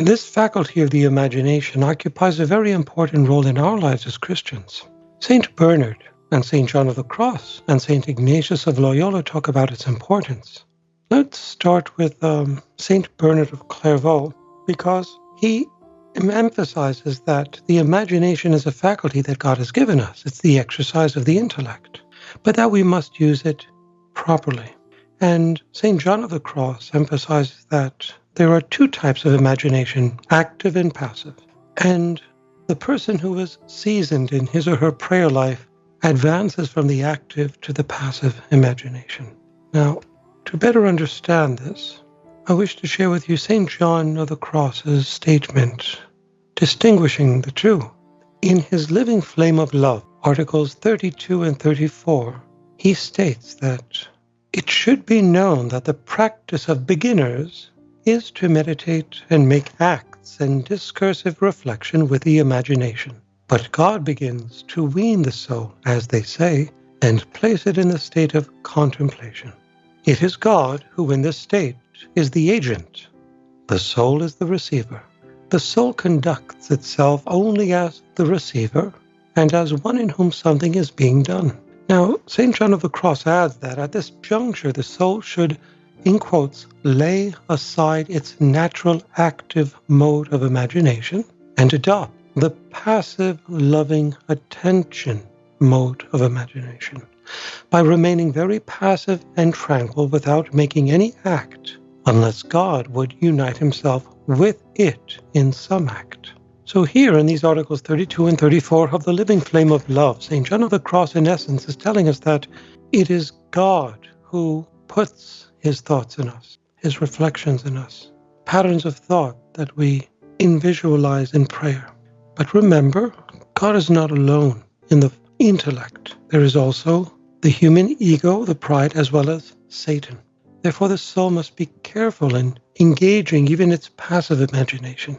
This faculty of the imagination occupies a very important role in our lives as Christians. St. Bernard and St. John of the Cross and St. Ignatius of Loyola talk about its importance. Let's start with St. Bernard of Clairvaux, because he emphasizes that the imagination is a faculty that God has given us. It's the exercise of the intellect, but that we must use it properly. And St. John of the Cross emphasizes that there are two types of imagination, active and passive. And the person who is seasoned in his or her prayer life advances from the active to the passive imagination. Now, to better understand this, I wish to share with you St. John of the Cross's statement distinguishing the two. In his Living Flame of Love, articles 32 and 34, he states that it should be known that the practice of beginners is to meditate and make acts and discursive reflection with the imagination. But God begins to wean the soul, as they say, and place it in the state of contemplation. It is God who in this state is the agent. The soul is the receiver. The soul conducts itself only as the receiver and as one in whom something is being done. Now, St. John of the Cross adds that at this juncture, the soul should, in quotes, lay aside its natural active mode of imagination and adopt the passive loving attention mode of imagination by remaining very passive and tranquil without making any act unless God would unite himself with it in some act. So here in these articles 32 and 34 of the Living Flame of Love, St. John of the Cross in essence is telling us that it is God who puts his thoughts in us, his reflections in us, patterns of thought that we visualize in prayer. But remember, God is not alone in the intellect. There is also the human ego, the pride, as well as Satan. Therefore, the soul must be careful in engaging even its passive imagination.